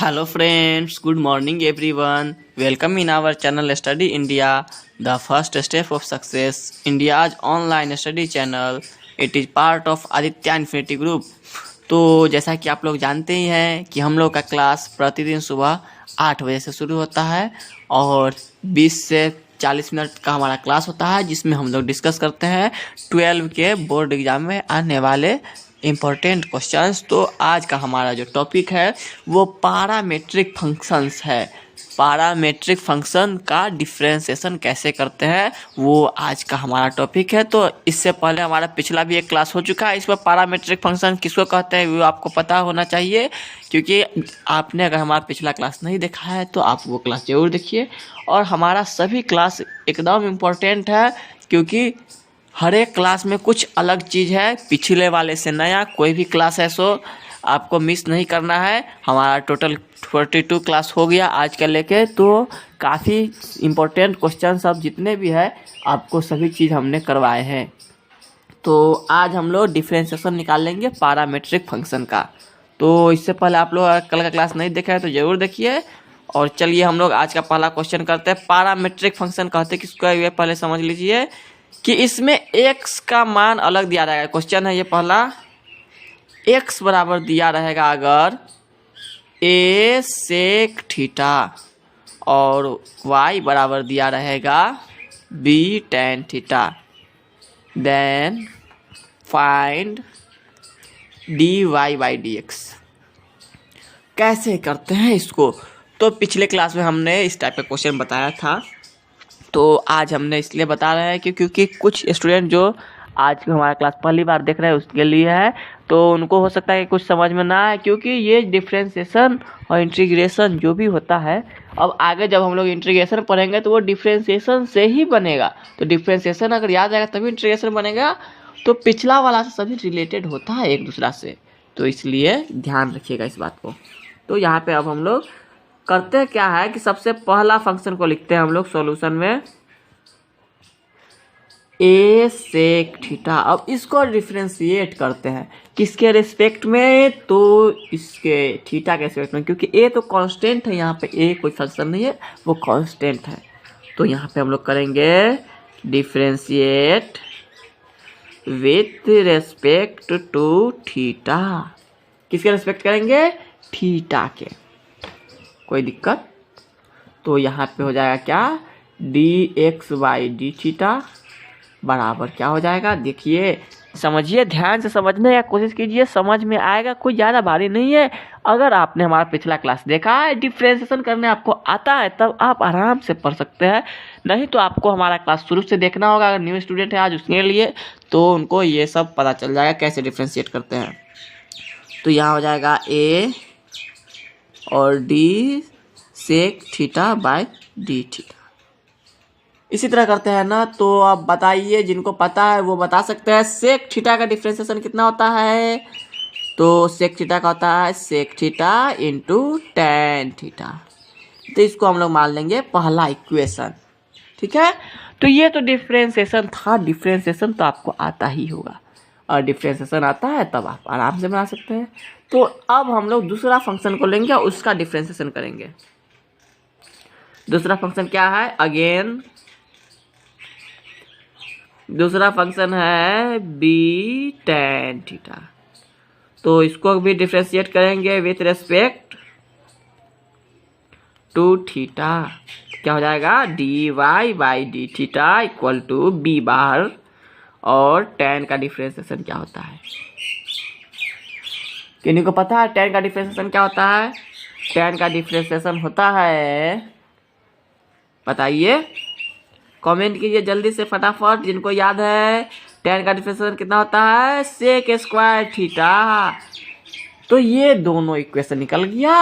Hello friends, good morning everyone. Welcome in our channel Study India, the first step of success. India's online study channel. It is part of Aditya Infinity Group. तो जैसा कि आप लोग जानते ही हैं कि हम लोग का क्लास प्रतिदिन सुबह 8 बजे से शुरू होता है और 20 से 40 मिनट का हमारा क्लास होता है, जिसमें हम लोग डिस्कस करते हैं 12 के बोर्ड एग्जाम में आने वाले इम्पोर्टेंट क्वेश्चंस। तो आज का हमारा जो टॉपिक है वो पैरामीट्रिक फंक्शंस है। पैरामीट्रिक फंक्शन का डिफरेंशिएशन कैसे करते हैं वो आज का हमारा टॉपिक है। तो इससे पहले हमारा पिछला भी एक क्लास हो चुका है, इस पर पैरामीट्रिक फंक्शन किसको कहते हैं वो आपको पता होना चाहिए, क्योंकि आपने अगर हमारा पिछला क्लास नहीं देखा है तो आप वो क्लास ज़रूर देखिए। और हमारा सभी क्लास एकदम इम्पोर्टेंट है, क्योंकि हर एक क्लास में कुछ अलग चीज़ है, पिछले वाले से नया कोई भी क्लास है, सो आपको मिस नहीं करना है। हमारा टोटल 42 क्लास हो गया आज का लेके, तो काफ़ी इम्पोर्टेंट क्वेश्चन सब जितने भी है आपको सभी चीज़ हमने करवाए हैं। तो आज हम लोग डिफरेंशिएशन निकाल लेंगे पैरामीट्रिक फंक्शन का। तो इससे पहले आप लोग कल का क्लास नहीं देखा है तो ज़रूर देखिए। और चलिए हम लोग आज का पहला क्वेश्चन करते हैं। पैरामीट्रिक फंक्शन कहते हैं किसको, ये पहले समझ लीजिए कि इसमें x का मान अलग दिया रहेगा। क्वेश्चन है ये पहला, x बराबर दिया रहेगा अगर a सेक थीटा और y बराबर दिया रहेगा b tan theta, then find dy/dx। कैसे करते हैं इसको, तो पिछले क्लास में हमने इस टाइप का क्वेश्चन बताया था, तो आज हमने इसलिए बता रहे हैं क्योंकि कुछ स्टूडेंट जो आज हमारा क्लास पहली बार देख रहे हैं उसके लिए है, तो उनको हो सकता है कि कुछ समझ में ना आए, क्योंकि ये डिफरेंशिएशन और इंटीग्रेशन जो भी होता है, अब आगे जब हम लोग इंटीग्रेशन पढ़ेंगे तो वो डिफरेंशिएशन से ही बनेगा। तो डिफरेंशिएशन अगर याद आएगा तभी इंटीग्रेशन बनेगा। तो पिछला वाला से सभी रिलेटेड होता है एक दूसरा से, तो इसलिए ध्यान रखिएगा इस बात को। तो यहाँ पे अब हम लोग करते क्या है कि सबसे पहला फंक्शन को लिखते हैं हम लोग सॉल्यूशन में a सेक थीटा। अब इसको डिफरेंशिएट करते हैं किसके रिस्पेक्ट में, तो इसके थीटा के रिस्पेक्ट में, क्योंकि a तो कांस्टेंट है, यहाँ पे a कोई फंक्शन नहीं है, वो कांस्टेंट है। तो यहाँ पे हम लोग करेंगे differentiate with respect to theta. किसके रिस्पेक्ट करेंगे, थीटा के। कोई दिक्कत, तो यहाँ पे हो जाएगा क्या, dx/d थीटा बराबर क्या हो जाएगा, देखिए समझिए, ध्यान से समझने की कोशिश कीजिए, समझ में आएगा, कोई ज़्यादा भारी नहीं है। अगर आपने हमारा पिछला क्लास देखा है, डिफरेंशिएशन करने आपको आता है, तब आप आराम से पढ़ सकते हैं। नहीं तो आपको हमारा क्लास शुरू से देखना होगा। अगर न्यू स्टूडेंट है आज उसके लिए, तो उनको ये सब पता चल जाएगा कैसे डिफरेंशिएट करते हैं। तो यहाँ हो जाएगा a और d सेक थीटा/d थीटा। इसी तरह करते हैं ना, तो अब बताइए, जिनको पता है वो बता सकते हैं सेक थीटा का डिफरेंशिएशन कितना होता है। तो सेक थीटा का होता है sec theta into tan theta. तो इसको हम लोग मान लेंगे पहला इक्वेशन, ठीक है। तो ये तो डिफरेंशिएशन था, डिफरेंशिएशन तो आपको आता ही होगा, और डिफरेंशिएशन आता है तब आप आराम से बना सकते हैं। तो अब हम लोग दूसरा फंक्शन को लेंगे और उसका डिफरेंशिएशन करेंगे। दूसरा फंक्शन क्या है, अगेन दूसरा फंक्शन है b tan थीटा। तो इसको भी डिफरेंशिएट करेंगे विथ रेस्पेक्ट टू थीटा। क्या हो जाएगा, dy/d theta equal to b bar, और tan का डिफरेंशिएशन क्या होता है, किन्हीं को पता है tan का डिफरेंशिएशन क्या होता है। tan का डिफरेंशिएशन होता है, बताइए, कमेंट कीजिए जल्दी से फटाफट, जिनको याद है tan का डिफरेंशिएशन कितना होता है, सेक स्क्वायर थीटा। तो ये दोनों इक्वेशन निकल गया।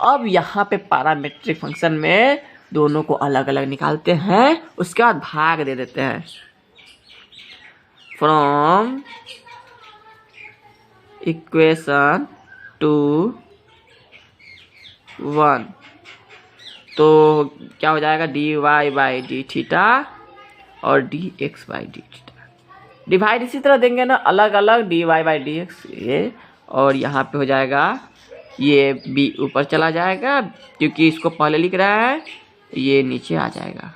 अब यहाँ पे पैरामीट्रिक फंक्शन में दोनों को अलग अलग निकालते हैं, उसके बाद भाग दे देते हैं। फ्रॉम इक्वेशन 2 1, तो क्या हो जाएगा, dy/d थीटा और dx/d थीटा। डिवाइड इसी तरह देंगे ना, अलग अलग dy/dx ये, और यहाँ पे हो जाएगा ये बी ऊपर चला जाएगा क्योंकि इसको पहले लिख रहा है, ये नीचे आ जाएगा।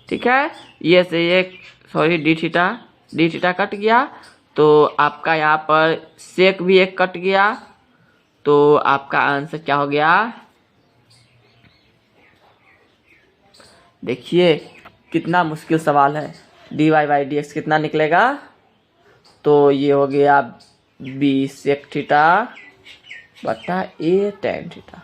ठीक है, ये से ये सॉरी डी थीटा कट गया, तो आपका यहाँ पर सेक भी एक कट गया, तो आपका आंसर क्या हो गया? देखिए कितना मुश्किल सवाल है। dy बाई डी एक्स कितना निकलेगा? तो ये हो गया बी सेक थीटा बटा ए टेन थीटा।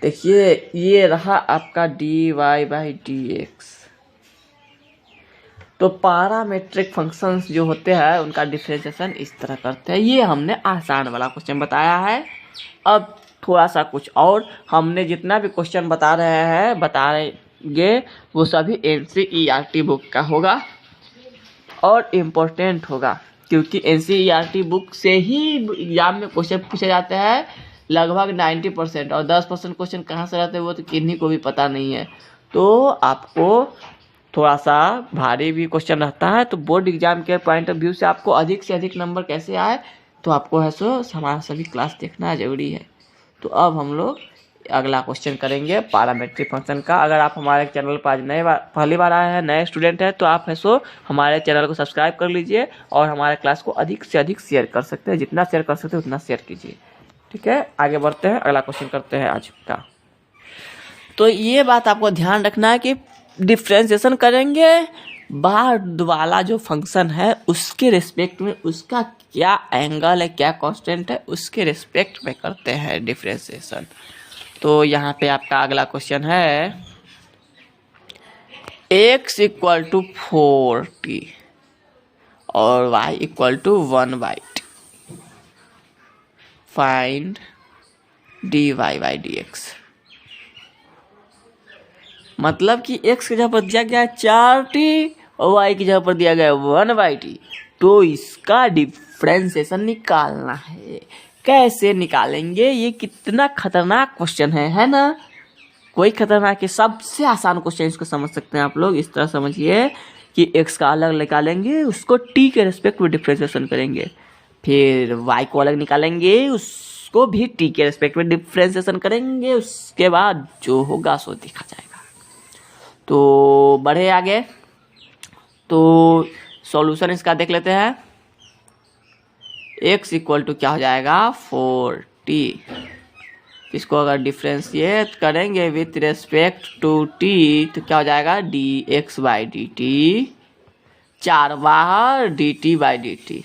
देखिए ये रहा आपका dy बाई डी एक्स। तो पैरामेट्रिक फंक्शंस जो होते हैं उनका डिफरेंशिएशन इस तरह करते हैं। ये हमने आसान वाला क्वेश्चन बताया है। अब थोड़ा सा कुछ और, हमने जितना भी क्वेश्चन बताएंगे वो सभी NCERT बुक का होगा और इम्पोर्टेंट होगा, क्योंकि NCERT बुक से ही एग्जाम में क्वेश्चन पूछे जाते हैं लगभग 90%, और 10% क्वेश्चन कहाँ से रहते हैं वो तो किन्हीं को भी पता नहीं है। तो आपको थोड़ा सा भारी भी क्वेश्चन रहता है, तो बोर्ड एग्जाम के पॉइंट ऑफ व्यू से आपको अधिक से अधिक नंबर कैसे आए, तो आपको है सो हमारा सभी क्लास देखना जरूरी है। तो अब हम लोग अगला क्वेश्चन करेंगे पैरामेट्रिक फंक्शन का। अगर आप हमारे चैनल पर आज पहली बार आए हैं, नए स्टूडेंट हैं, तो आप है सो हमारे चैनल को सब्सक्राइब कर लीजिए और हमारे क्लास को अधिक से अधिक शेयर कर सकते हैं। जितना शेयर कर सकते हैं उतना शेयर कीजिए। ठीक है, आगे बढ़ते हैं, अगला क्वेश्चन करते हैं आज का। तो ये बात आपको ध्यान रखना है कि डिफ्रेंशिएशन करेंगे बाद वाला जो फंक्शन है उसके रिस्पेक्ट में उसका क्या एंगल है, क्या कांस्टेंट है, उसके रिस्पेक्ट में करते हैं डिफ्रेंशिएशन। तो यहाँ पे आपका अगला क्वेश्चन है x इक्वल टू 4t और y equal to 1/t, find dy by D X. मतलब कि x की जगह पर दिया गया है 4t और y की जगह पर दिया गया है 1/t, तो इसका डिफ्रेंशिएशन निकालना है। कैसे निकालेंगे? ये कितना खतरनाक क्वेश्चन है ना? कोई खतरनाक है, सबसे आसान क्वेश्चन इसको समझ सकते हैं आप लोग। इस तरह समझिए कि x का अलग निकालेंगे, उसको t के रिस्पेक्ट में डिफ्रेंशिएशन करेंगे, फिर y को अलग निकालेंगे, उसको भी t के रिस्पेक्ट में डिफ्रेंशिएशन करेंगे, उसके बाद जो होगा सो देखा जाएगा। तो बढ़े आगे, तो सॉल्यूशन इसका देख लेते हैं। x इक्वल टू क्या हो जाएगा 4t, इसको अगर डिफ्रेंशिएट करेंगे विथ रेस्पेक्ट टू t तो क्या हो जाएगा dx बाई डी टी, 4 बाहर dt by D T.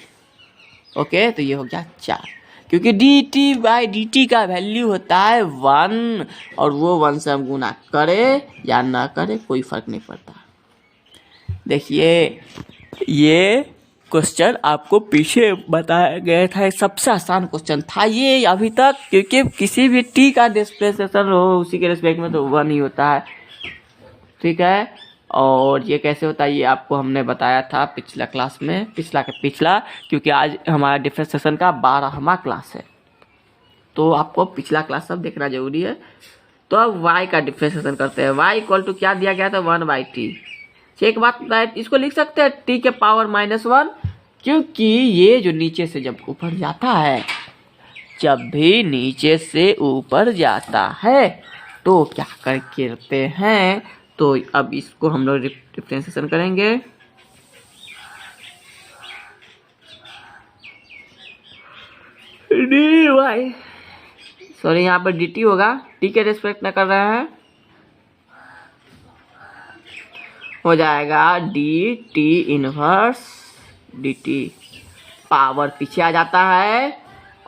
Okay, तो ये हो गया 4, क्योंकि dt बाई डी टी का वैल्यू होता है 1 और वो 1 से हम गुना करे या ना करे कोई फर्क नहीं पड़ता। देखिए ये क्वेश्चन आपको पीछे बताया गया था, सबसे आसान क्वेश्चन था ये अभी तक, क्योंकि किसी भी टी का डिफ्रेंशिएशन हो उसी के रिस्पेक्ट में तो 1 ही होता है। ठीक है, और ये कैसे होता है ये आपको हमने बताया था पिछला क्लास में, पिछला क्योंकि आज हमारा डिफ्रेंशिएशन का 12वां क्लास है, तो आपको पिछला क्लास सब देखना जरूरी है। तो अब y का डिफ्रेंशिएशन करते हैं। y इक्वल टू क्या दिया गया था 1/t। एक बात इसको लिख सकते हैं t के पावर -1, क्योंकि ये जो नीचे से जब ऊपर जाता है, जब भी नीचे से ऊपर जाता है तो क्या करते हैं, तो अब इसको हम लोग डिफ्रेंशिएशन करेंगे। dy सॉरी यहाँ पर dt होगा, t के रिस्पेक्ट में कर रहे हैं, हो जाएगा dt इनवर्स dt। पावर पीछे आ जाता है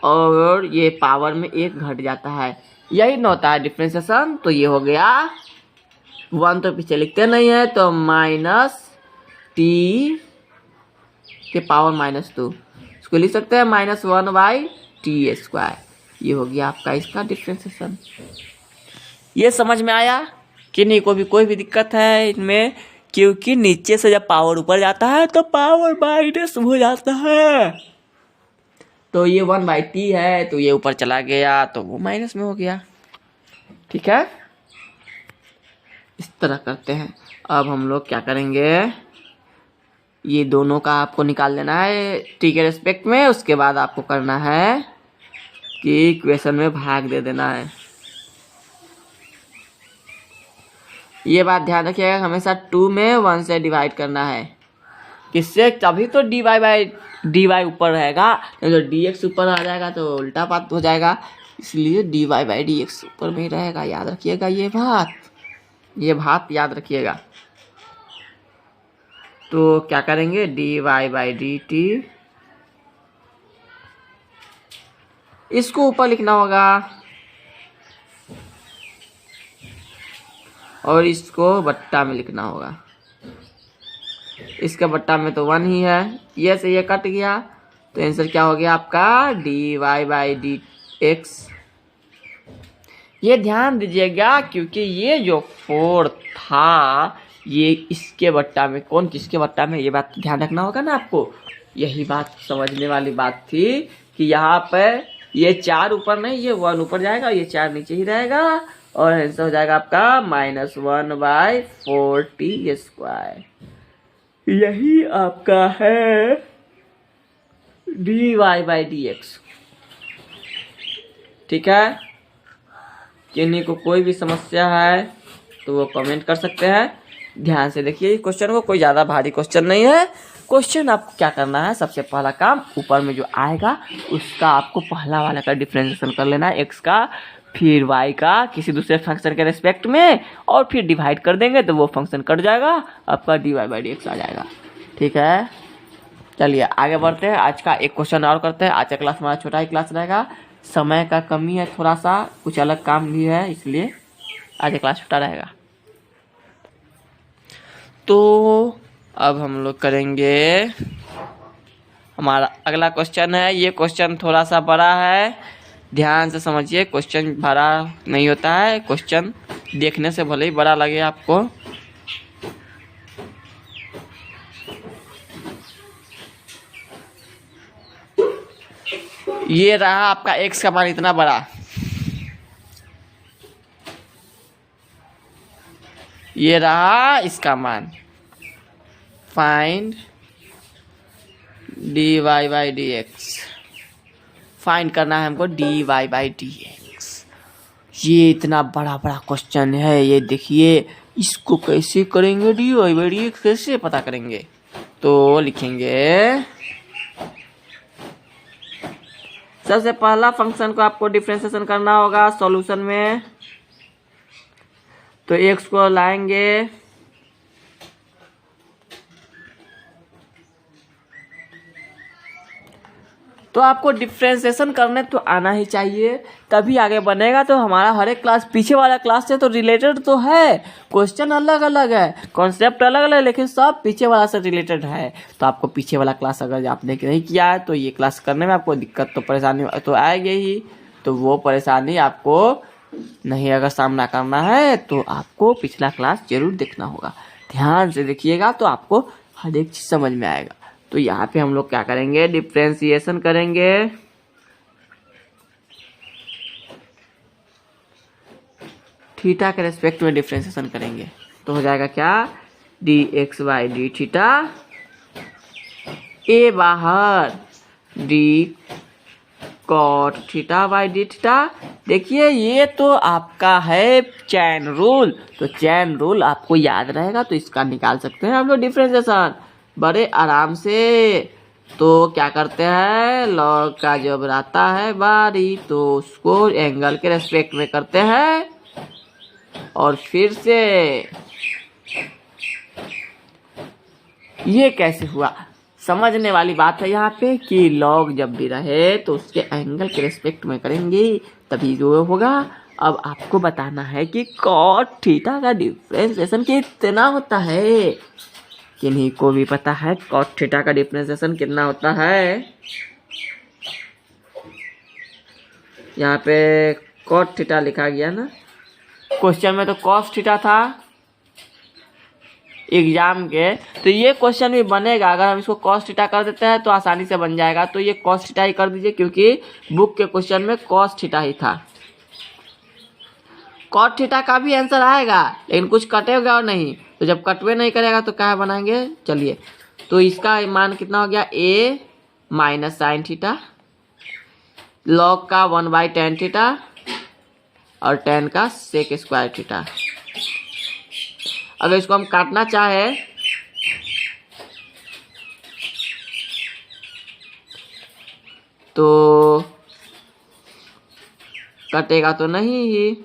और ये पावर में 1 घट जाता है, यही न होता है डिफ्रेंशिएशन। तो ये हो गया 1 तो पीछे लिखते नहीं है, तो -t के पावर -2, इसको लिख सकते हैं -1/t²। ये हो गया आपका इसका डिफ्रेंशिएशन। ये समझ में आया कि नहीं? कोई भी दिक्कत है इनमें? क्योंकि नीचे से जब पावर ऊपर जाता है तो पावर माइनस हो जाता है, तो ये 1/t है, तो ये ऊपर चला गया तो वो माइनस में हो गया। ठीक है, इस तरह करते हैं। अब हम लोग क्या करेंगे, ये दोनों का आपको निकाल लेना है टी के रेस्पेक्ट में। उसके बाद आपको करना है कि इक्वेशन में भाग दे देना है। ये बात ध्यान रखिएगा, हमेशा 2 में 1 से डिवाइड करना है। किससे? तभी तो dy ऊपर रहेगा, तो dx ऊपर आ जाएगा तो उल्टा बात हो जाएगा। इसलिए dy/dx ऊपर में ही रहेगा। याद रखिएगा ये बात याद रखिएगा। तो क्या करेंगे? dy/dt, इसको ऊपर लिखना होगा और इसको बट्टा में लिखना होगा। इसका बट्टा में तो 1 ही है, ये से ये कट गया तो आंसर क्या हो गया आपका? dy/dx। ये ध्यान दीजिएगा क्योंकि ये जो 4 था ये इसके बट्टा में, कौन किसके बट्टा में, ये बात ध्यान रखना होगा ना आपको। यही बात समझने वाली बात थी कि यहाँ पे ये 4 ऊपर नहीं, ये 1 ऊपर जाएगा, ये 4 नीचे ही रहेगा और आंसर हो जाएगा आपका -1/4t²। यही आपका है dy/dx। ठीक है, किन्हीं को कोई भी समस्या है तो वो कमेंट कर सकते हैं। ध्यान से देखिए क्वेश्चन को, कोई ज़्यादा भारी क्वेश्चन नहीं है। क्वेश्चन आपको क्या करना है, सबसे पहला काम ऊपर में जो आएगा उसका आपको पहला वाला का डिफरेंशिएशन कर लेना है, x का, फिर y का किसी दूसरे फंक्शन के रेस्पेक्ट में, और फिर डिवाइड कर देंगे तो वो फंक्शन कट जाएगा, आपका dy/dx आ जाएगा। ठीक है, चलिए आगे बढ़ते हैं। आज का एक क्वेश्चन और करते हैं। आज का क्लास हमारा छोटा ही क्लास रहेगा, समय का कमी है, थोड़ा सा कुछ अलग काम भी है, इसलिए आज का क्लास छोटा रहेगा। तो अब हम लोग करेंगे हमारा अगला क्वेश्चन है। ये क्वेश्चन थोड़ा सा बड़ा है, ध्यान से समझिए। क्वेश्चन बड़ा नहीं होता है, क्वेश्चन देखने से भले ही बड़ा लगे आपको। ये रहा आपका x का मान इतना बड़ा, ये रहा इसका मान। फाइंड dy/dx, फाइंड करना है हमको dy/dx। ये इतना बड़ा बड़ा क्वेश्चन है, ये देखिए इसको कैसे करेंगे, dy/dx कैसे पता करेंगे। तो लिखेंगे सबसे पहला फंक्शन को आपको डिफरेंशिएशन करना होगा सॉल्यूशन में। तो x को लाएंगे, तो आपको डिफरेंशिएशन करने तो आना ही चाहिए, तभी आगे बनेगा। तो हमारा हर एक क्लास पीछे वाला क्लास से तो रिलेटेड तो है, क्वेश्चन अलग अलग है, कॉन्सेप्ट अलग अलग है, लेकिन सब पीछे वाला से रिलेटेड है। तो आपको पीछे वाला क्लास अगर आपने नहीं किया है तो ये क्लास करने में आपको दिक्कत तो परेशानी तो आएगी ही। तो वो परेशानी आपको नहीं अगर सामना करना है तो आपको पिछला क्लास जरूर देखना होगा। ध्यान से देखिएगा तो आपको हर एक चीज समझ में आएगा। तो यहाँ पे हम लोग क्या करेंगे, डिफरेंशिएशन करेंगे। थीटा के रेस्पेक्ट में डिफरेंशिएशन करेंगे तो हो जाएगा क्या, dx/d थीटा, ए बाहर d cot थीटा/d थीटा। देखिए ये तो आपका है चैन रूल, तो चैन रूल आपको याद रहेगा तो इसका निकाल सकते हैं हम लोग डिफरेंशिएशन बड़े आराम से। तो क्या करते हैं, लॉग का जब आता है बारी तो उसको एंगल के रेस्पेक्ट में करते हैं, और फिर से ये कैसे हुआ समझने वाली बात है यहाँ पे कि लॉग जब भी रहे तो उसके एंगल के रेस्पेक्ट में करेंगे तभी जो होगा। अब आपको बताना है कि कॉट थीटा का डिफरेंशिएशन कितना होता है। किन्हीं को भी पता है कॉट थीटा का डिफरेंशिएशन कितना होता है? यहाँ पे कॉट थीटा लिखा गया ना, क्वेश्चन में तो कॉस थीटा था एग्जाम के, तो ये क्वेश्चन भी बनेगा। अगर हम इसको कॉस थीटा कर देते हैं तो आसानी से बन जाएगा। तो ये कॉस थीटा ही कर दीजिए क्योंकि बुक के क्वेश्चन में कॉस थीटा ही था। कॉट थीटा का भी आंसर आएगा लेकिन कुछ कटेगा और नहीं, तो जब कटवे नहीं करेगा तो क्या बनाएंगे, चलिए तो इसका मान कितना हो गया, a minus sine theta, log का 1/tan थीटा और tan का सेक स्क्वायर थीटा। अगर इसको हम काटना चाहे तो कटेगा तो नहीं ही।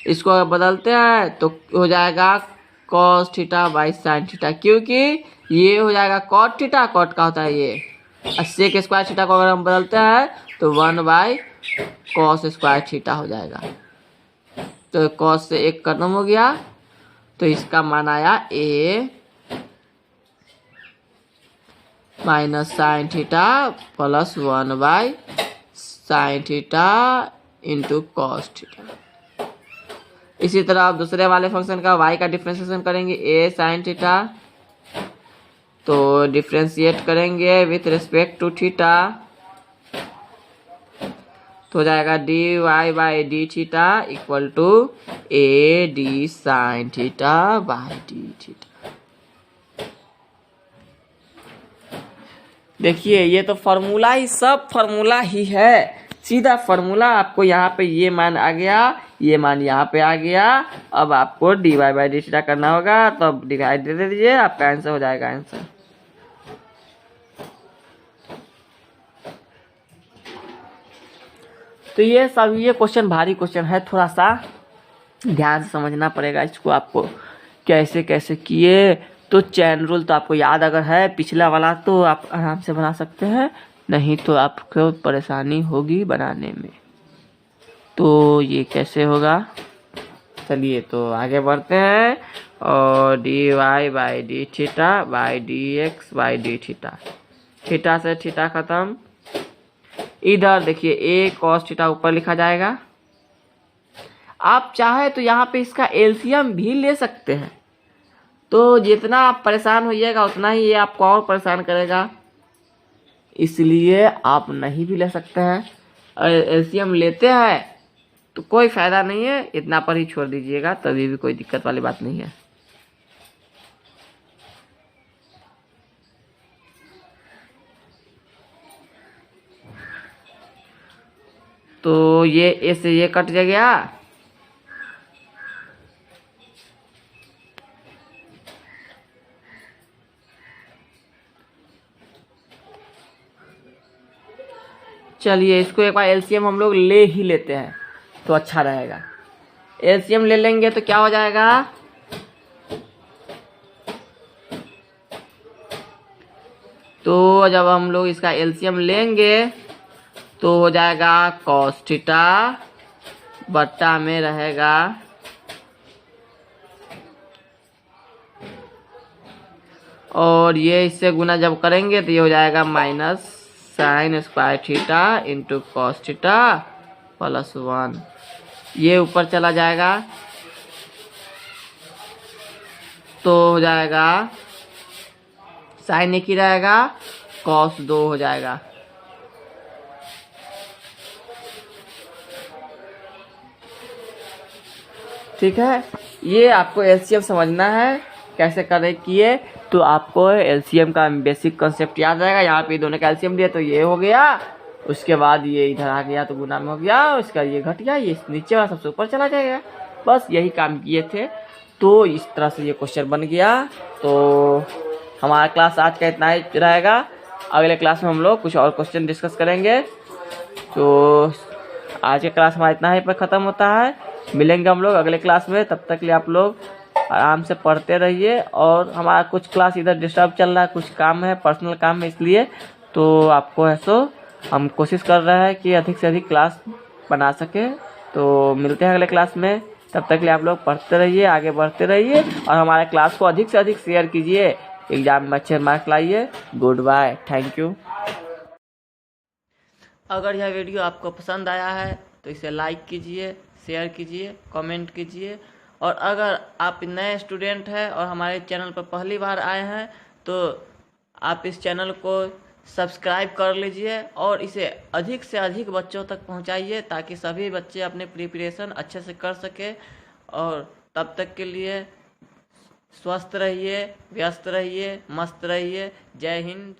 इसको बदलते हैं तो हो जाएगा cos theta by sine theta, क्योंकि ये हो जाएगा cot थीटा, cot का होता है ये, और सेक स्क्वायर थीटा को अगर हम बदलते हैं तो 1/cos स्क्वायर थीटा हो जाएगा। तो cos से एक खत्म हो गया, तो इसका मान आया a minus sine theta plus 1/sin theta into cos theta. इसी तरह आप दूसरे वाले फंक्शन का y का डिफ्रेंशिएशन करेंगे a sin थीटा, तो डिफ्रेंशिएट करेंगे विथ रिस्पेक्ट टू थीटा, तो हो जाएगा dy/d theta equal to a d sin theta by d theta. देखिए ये तो फार्मूला ही, सब फार्मूला ही है, सीधा फार्मूला। आपको यहाँ पे ये मान आ गया, ये मान यहाँ पे आ गया। अब आपको dy/d थीटा करना होगा, तो अब डिवाइड दे दीजिए, आपका आंसर हो जाएगा आंसर। तो ये सब, ये क्वेश्चन भारी क्वेश्चन है, थोड़ा सा ध्यान से समझना पड़ेगा इसको आपको कैसे कैसे किए। तो चैन रूल तो आपको याद अगर है पिछला वाला तो आप आराम से बना सकते हैं, नहीं तो आपको परेशानी होगी बनाने में। तो ये कैसे होगा, चलिए तो आगे बढ़ते हैं। और dy/d theta by dx/d theta, theta से थीटा खत्म। इधर देखिए a cos थीटा ऊपर लिखा जाएगा। आप चाहे तो यहाँ पे इसका एलसीएम भी ले सकते हैं, तो जितना आप परेशान होइएगा उतना ही ये आपको और परेशान करेगा, इसलिए आप नहीं भी ले सकते हैं। और एलसीएम लेते हैं तो कोई फायदा नहीं है, इतना पर ही छोड़ दीजिएगा, तभी भी कोई दिक्कत वाली बात नहीं है। तो ये ए से ये कट गया, चलिए इसको एक बार एलसीएम हम लोग ले ही लेते हैं तो अच्छा रहेगा। एलसीएम ले लेंगे तो क्या हो जाएगा, तो जब हम लोग इसका एलसीएम लेंगे तो हो जाएगा cos थीटा बट्टा में रहेगा और ये इससे गुना जब करेंगे तो ये हो जाएगा minus sine square theta into cos theta plus 1। ये ऊपर चला जाएगा तो हो जाएगा साइन एक ही रहेगा, कॉस 2 हो जाएगा। ठीक है, ये आपको एलसीएम समझना है कैसे करें किए, तो आपको एलसीएम का बेसिक कॉन्सेप्ट याद रहेगा। यहाँ पे दोनों का एलसीएम लिया तो ये हो गया, उसके बाद ये इधर आ गया तो गुना में हो गया, उसका ये घट गया, ये नीचे वाला सबसे ऊपर चला जाएगा। बस यही काम किए थे, तो इस तरह से ये क्वेश्चन बन गया। तो हमारा क्लास आज का इतना ही रहेगा, अगले क्लास में हम लोग कुछ और क्वेश्चन डिस्कस करेंगे। तो आज का क्लास हमारा इतना ही पर ख़त्म होता है, मिलेंगे हम लोग अगले क्लास में। तब तक के लिए आप लोग आराम से पढ़ते रहिए। और हमारा कुछ क्लास इधर डिस्टर्ब चल रहा है, कुछ काम है, पर्सनल काम है, इसलिए तो आपको ऐसो हम कोशिश कर रहे हैं कि अधिक से अधिक क्लास बना सके। तो मिलते हैं अगले क्लास में, तब तक के लिए आप लोग पढ़ते रहिए, आगे बढ़ते रहिए और हमारे क्लास को अधिक से अधिक शेयर कीजिए, एग्जाम में अच्छे मार्क्स लाइए। Goodbye, thank you. अगर यह वीडियो आपको पसंद आया है तो इसे लाइक कीजिए, शेयर कीजिए, कमेंट कीजिए। और अगर आप नए स्टूडेंट हैं और हमारे चैनल पर पहली बार आए हैं तो आप इस चैनल को सब्सक्राइब कर लीजिए और इसे अधिक से अधिक बच्चों तक पहुंचाइए, ताकि सभी बच्चे अपने प्रिपरेशन अच्छे से कर सके। और तब तक के लिए स्वस्थ रहिए, व्यस्त रहिए, मस्त रहिए। जय हिंद।